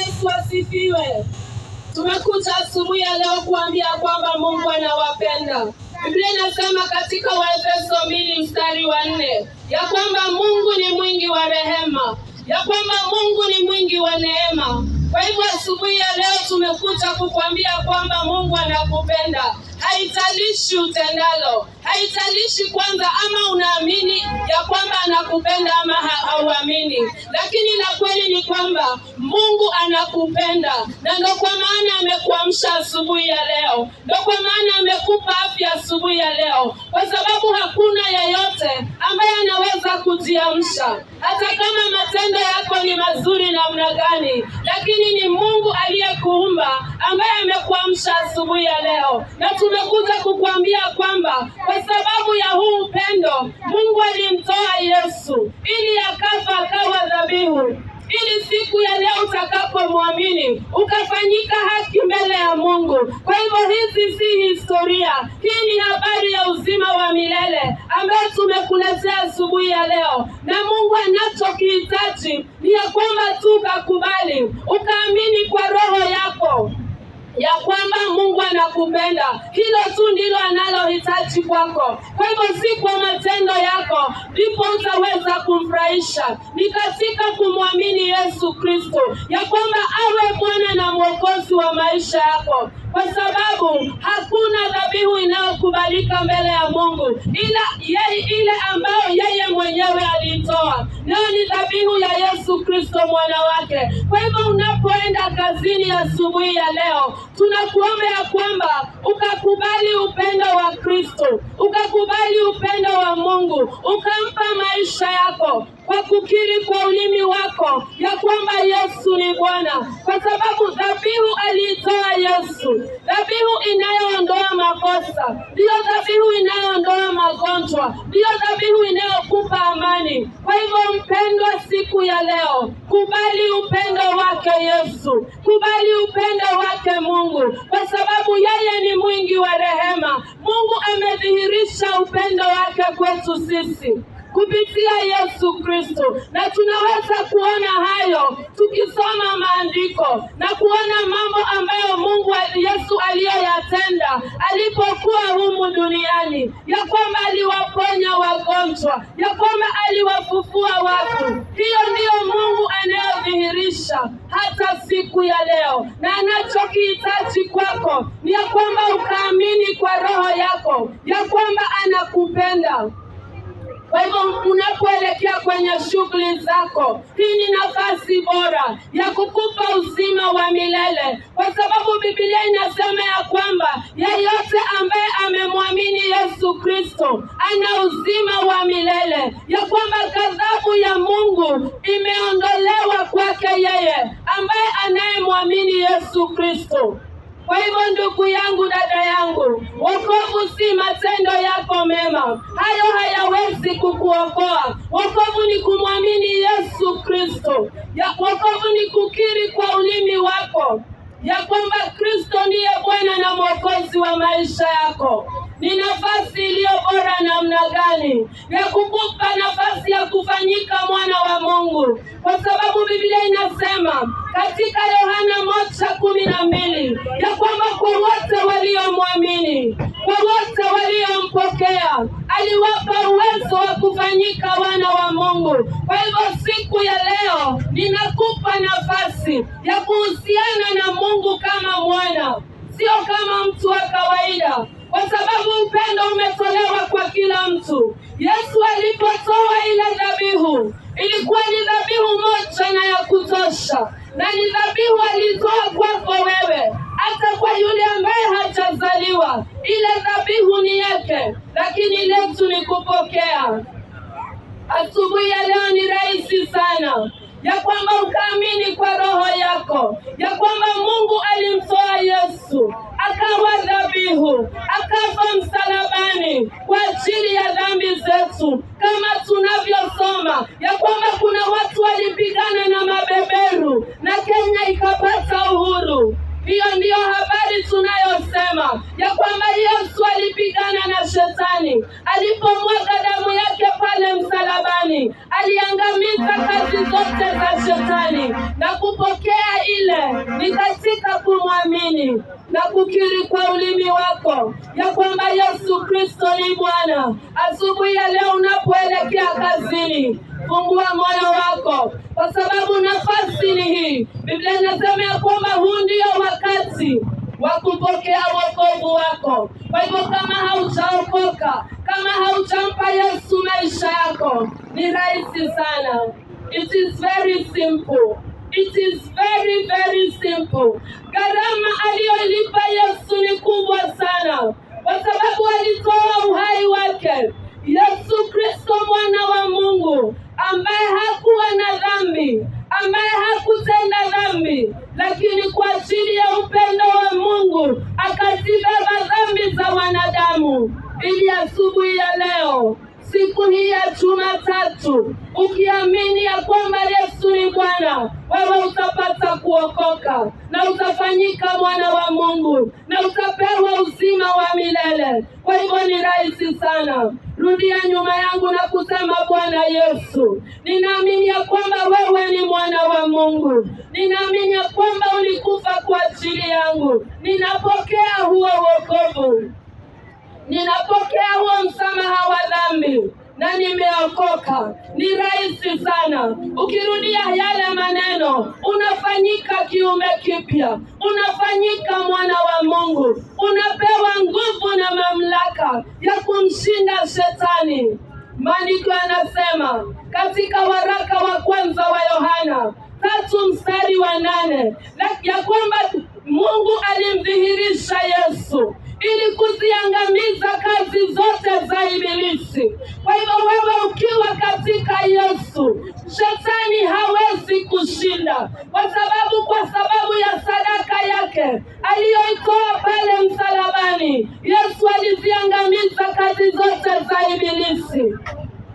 Yesu asifiwe. Tumekuja asubuhi ya leo kuambia kwamba Mungu anawapenda. Biblia inasema katika Waefeso 2:4 ya kwamba Mungu ni mwingi wa rehema, ya kwamba Mungu ni mwingi wa neema. Kwa hivyo asubuhi ya leo tumekuja kukuambia kwamba Mungu anakupenda. Haitalishi utendalo, haitalishi kwanza ama unaamini ya kwamba anakupenda ama hauamini, lakini la kweli ni kwamba Mungu anakupenda, na ndio kwa maana amekuamsha asubuhi ya leo, ndio kwa maana amekupa afya asubuhi ya leo, kwa sababu hakuna yeyote ambaye anaweza kujiamsha hata kama matendo yako ni mazuri namna gani, lakini ni Mungu aliyekuumba ambaye amekuamsha asubuhi ya leo. Na tumekuja kukuambia kwamba kwa sababu ya huu upendo Mungu alimtoa Yesu ili akafa akawa dhabihu, ili siku ya leo utakapomwamini ukafanyika haki mbele ya Mungu. Kwa hivyo hizi si historia, hii ni habari ya uzima wa milele ambayo tumekuletea asubuhi ya leo. Na Mungu anachokihitaji ni ya kwamba tu ukakubali, ukaamini kwa roho yako ya kwamba Mungu anakupenda. Hilo tu ndilo analohitaji kwako. Kwa hivyo si kwa matendo yako ndipo utaweza kumfurahisha, ni katika kumwamini Yesu Kristo ya kwamba awe Bwana na Mwokozi wa maisha yako, kwa sababu hakuna dhabihu inayokubalika mbele ya Mungu ila ile ambayo yeye mwenyewe alitoa, nayo ni dhabihu ya Yesu Kristo mwana wake. Kwa hivyo unapoenda kazini asubuhi ya leo, tunakuomba ya kwamba ukakubali upendo wa Kristo, ukakubali upendo wa Mungu, ukampa maisha yako kwa kukiri kwa ulimi wako ya kwamba Yesu ni Bwana, kwa sababu dhabihu aliitoa Yesu, dhabihu inayoondoa makosa, ndiyo dhabihu inayoondoa magonjwa, ndiyo dhabihu inayokupa amani. Kwa hivyo mpendwa, siku ya leo kubali upendo wake Yesu, kubali upendo wake Mungu, kwa sababu yeye ni mwingi wa rehema. Mungu amedhihirisha upendo wake kwetu sisi kupitia Yesu Kristo, na tunaweza kuona hayo tukisoma maandiko na kuona mambo ambayo Mungu Yesu aliyoyatenda alipokuwa humu duniani, ya kwamba aliwaponya wagonjwa, ya kwamba aliwafufua wafu. Hiyo ndiyo Mungu anayodhihirisha hata siku ya leo, na anachokihitaji kwako ni ya kwamba ukaamini kwa roho yako ya kwamba anakupenda. Kwa hivyo unapoelekea kwenye shughuli zako, hii ni nafasi bora ya kukupa uzima wa milele, kwa sababu Biblia inasema ya kwamba yeyote ambaye amemwamini Yesu Kristo ana uzima wa milele, ya kwamba ghadhabu ya Mungu imeondolewa kwake yeye ambaye anayemwamini Yesu Kristo. Kwa hivyo ndugu yangu, dada yangu, wokovu si matendo yako mema, hayo hayawezi kukuokoa. Wokovu ni kumwamini Yesu Kristo. Wokovu ni kukiri kwa ulimi wako ya kwamba Kristo ndiye Bwana na Mwokozi wa maisha yako. Ni nafasi iliyo bora namna gani ya kukupa nafasi ya kufanyika mwana wa Mungu, kwa sababu Biblia inasema katika Yohana 1:12 ya kwamba kwa wote waliomwamini, kwa wote waliompokea, aliwapa uwezo wa kufanyika wana wa Mungu. Kwa hivyo siku ya leo ninakupa nafasi ya kuhusiana na Mungu kama mwana, sio kama mtu wa kawaida, kwa sababu upendo umetolewa kwa kila mtu. Yesu alipotoa ile dhabihu, ilikuwa ni dhabihu moja na ya kutosha, na ni dhabihu alitoa kwako wewe, hata kwa yule ambaye hajazaliwa. Ile dhabihu ni yake, lakini letu ni kupokea. Asubuhi ya leo ni rahisi sana ya kwamba ukaamini kwa roho yako ya kwamba Mungu alimtoa Yesu akawa dhabihu, akafa msalabani kwa ajili ya dhambi zetu, kama tunavyosoma ya kwamba kuna watu walipigana na mabeberu na Kenya ikapata uhuru. Hiyo ndiyo habari tunayosema ya kwamba Yesu alipigana na shetani. Alipomwaga damu yake pale msalabani, aliangamiza kazi zote za shetani, na kupokea ile ni katika kumwamini na kukiri kwa ulimi wako ya kwamba Yesu Kristo ni Bwana. Asubuhi ya leo unapoelekea kazini, fungua moyo wako, kwa sababu nafasi ni hii. Biblia inasema ya kwamba huu ndio wakati wa kupokea wokovu wako. Kwa hivyo kama haujaokoka, kama haujampa Yesu maisha yako, ni rahisi sana. It is very simple. It is very, very simple. Gharama aliyolipa Yesu ni kubwa sana, kwa sababu alitoa uhai wake. Yesu Kristo mwana wa Mungu, ambaye hakuwa na dhambi, ambaye hakutenda dhambi, lakini kwa ajili ya upendo wa Mungu akazibeba dhambi za wanadamu, ili asubuhi ya leo, siku hii ya Jumatatu, ukiamini ya kwamba Yesu ni Bwana, wewe utapata kuokoka na utafanyika mwana wa Mungu na utapewa uzima wa milele. Kwa hivyo ni rahisi sana. Rudia nyuma yangu na kusema, Bwana Yesu, ninaamini ya kwamba wewe ni mwana wa Mungu. Ninaamini ya kwamba ulikufa kwa ajili yangu. Ninapokea huo wokovu. Ninapokea huo msamaha wa dhambi na nimeokoka. Ni rahisi sana. Ukirudia yale maneno, unafanyika kiumbe kipya, unafanyika mwana wa Mungu, unapewa nguvu na mamlaka ya kumshinda shetani. Maandiko yanasema katika waraka wa kwanza wa Yohana 3:8 ya kwamba Mungu alimdhihirisha Yesu ili kuziangamiza kazi zote za ibilisi. Kwa hivyo wewe ukiwa katika Yesu, shetani hawezi kushinda, kwa sababu ya sadaka yake aliyoitoa pale msalabani. Yesu aliziangamiza kazi zote za ibilisi.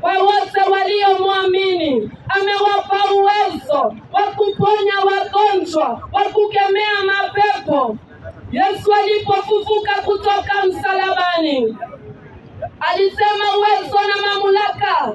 Kwa wote waliomwamini, amewapa uwezo wa kuponya wagonjwa, wa kukemea mapepo. Yesu alipofufuka kutoka msalabani, alisema uwezo na mamlaka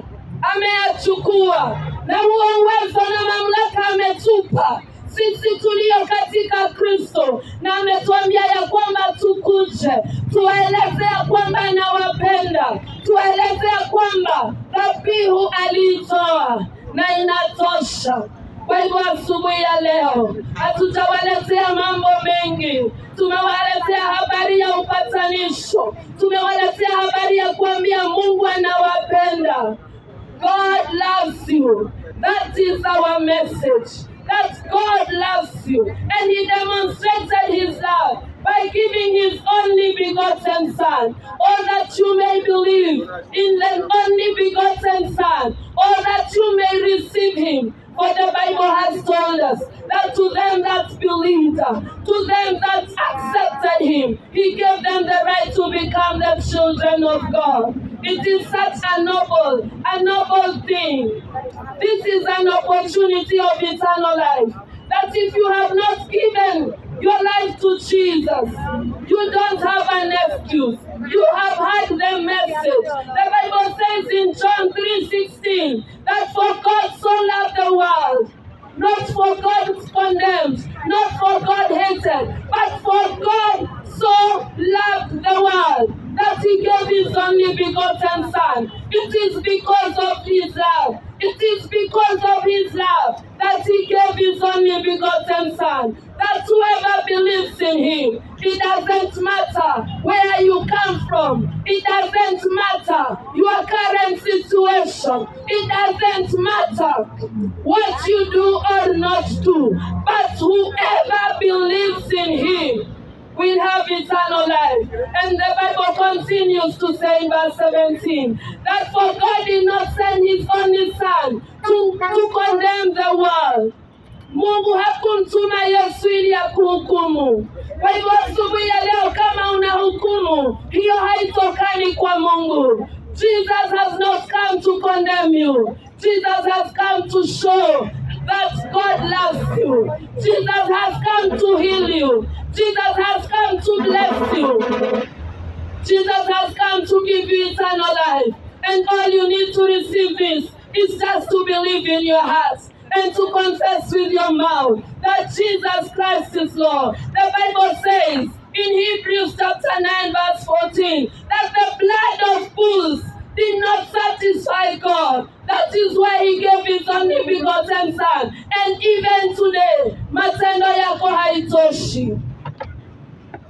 ameyachukua, na huo uwezo na mamlaka ametupa sisi tulio katika Kristo, na ametuambia ya kwamba tukuje tueleze ya kwamba anawapenda, tueleze ya kwamba dhabihu aliitoa na inatosha. Kwa hivyo asubuhi ya leo hatutawaletea mambo mengi. Tumewaletea habari ya upatanisho, tumewaletea habari ya kuambia Mungu anawapenda. God loves you. That is our message. That God loves you, and He demonstrated His love by giving His only begotten Son, or that you may believe in the only begotten Son, or that you may receive Him. For the Bible has told us that to them that believed, to them that accepted Him, He gave them the right to become the children of God. It is such a noble thing. This is an opportunity of eternal life. That if you have not given your life to Jesus, you don't have an excuse. You have heard the message. The Bible says in John 3:16 that for God so loved the world, not for God condemned, not for God hated, but for God so loved the world that He gave His only begotten Son. It is because of His love. It is because of His love that He gave His only begotten Son. That whoever believes in Him, it doesn't matter where you come from. It doesn't matter your current situation. It doesn't matter what you do or not do. But whoever believes in Him will have eternal life. And the Bible continues to say in verse 17 that for God did not send His only Son to condemn the world. Mungu hakumtuma Yesu ili akuhukumu. Kwa hivyo asubuhi ya leo kama unahukumu, hiyo haitokani kwa Mungu. Jesus has not come to condemn you. Jesus has come to show that God loves you. Jesus has come to heal you. Jesus has come to bless you. Jesus has come to give you eternal life. And all you need to receive this is just to believe in your heart and to confess with your mouth that Jesus Christ is Lord. The Bible says in Hebrews chapter 9 verse 14 that the blood of bulls did not satisfy God. That is why he gave his only begotten son. And even today, matendo yako haitoshi.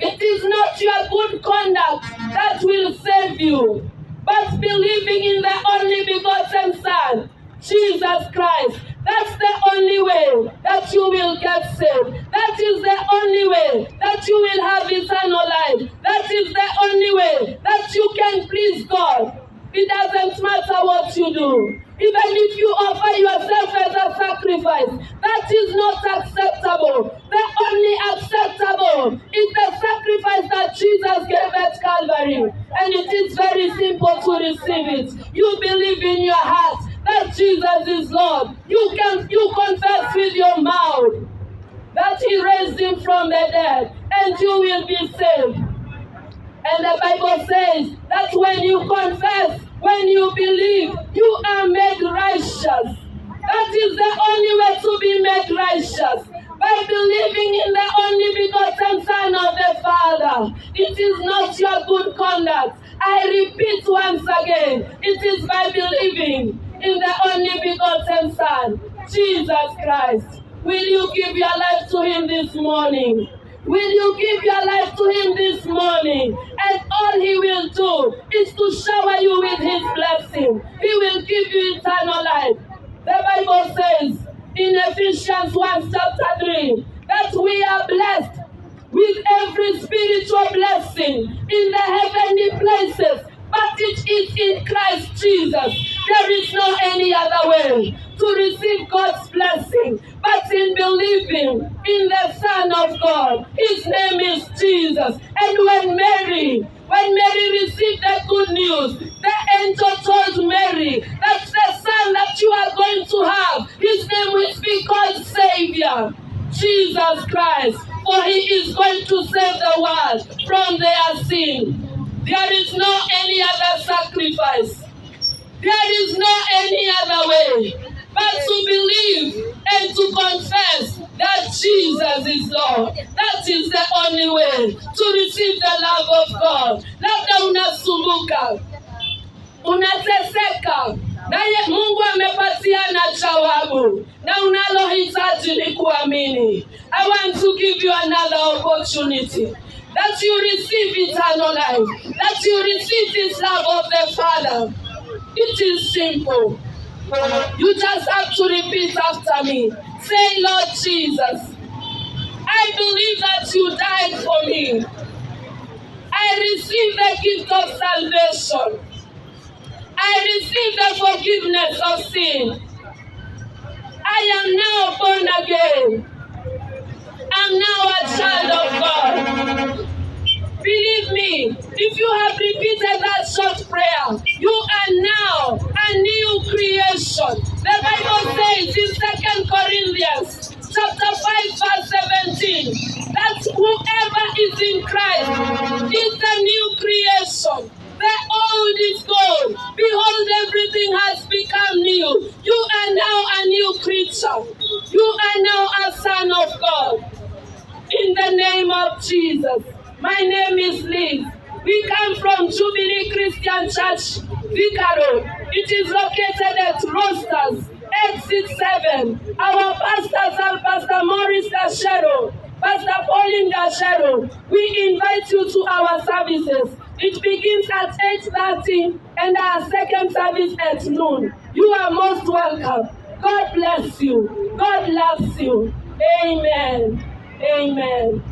It is not your good conduct that will save you, but believing in the only begotten Son, Jesus Christ. That's the only way that you will get saved. That is the only way that you will have eternal life. That is the only way that you can please God. It doesn't matter what you do. Even if you offer yourself as a sacrifice, that is not acceptable. The only acceptable is the sacrifice that Jesus gave at Calvary. And it is very simple to receive it. You believe in your heart that Jesus is Lord. You confess with your mouth that he raised him from the dead, and you will be saved. And the Bible says that when you confess, when you believe, you are made righteous. That is the only way to be made righteous. By believing in the only begotten Son of the Father. It is not your good conduct. I repeat once again, it is by believing in the only begotten Son, Jesus Christ. Will you give your life to him this morning? Will you give your life to him this morning? And all he will do is to shower you with his blessing. He will give you eternal life. The Bible says in Ephesians 1 chapter 3 that we are blessed with every spiritual blessing in the heavenly places. But it is in Christ Jesus. There is no any other way to receive God's blessing but in believing in the Son of God. His name is Jesus. And when Mary received the good news, the angel told Mary that the son that you are going to have, his name will be called Savior, Jesus Christ. For he is going to save the world from their sin. There is no any other sacrifice. There is no any other way but to believe and to confess that Jesus is Lord. That is the only way to receive the love of God. Labda unasumbuka, unateseka, naye Mungu amepatiana jawabu, na unalohitaji ni kuamini. I want to give you another opportunity. That you receive eternal life. That you receive this love of the Father. It is simple. You just have to repeat after me. Say, Lord Jesus, I believe that you died for me. I receive the gift of salvation. I receive the forgiveness of sin. I am now born again. I'm now a child of God. Believe me, if you have repeated that short prayer, you are now a new creation. The Bible says in 2 Corinthians chapter 5 verse 17 that whoever is in Christ is a new creation. The old is gone. Behold, everything has become new. You are now a new creature. You are now a son of God. In the name of Jesus. My name is Liz. We come from Jubilee Christian Church, Vicaro. It is located at Roasters, 867. Our pastors are Pastor Maurice Dashero, Pastor Pauline Dashero. We invite you to our services. It begins at 8:30 and our second service at noon. You are most welcome. God bless you. God loves you. Amen. Amen.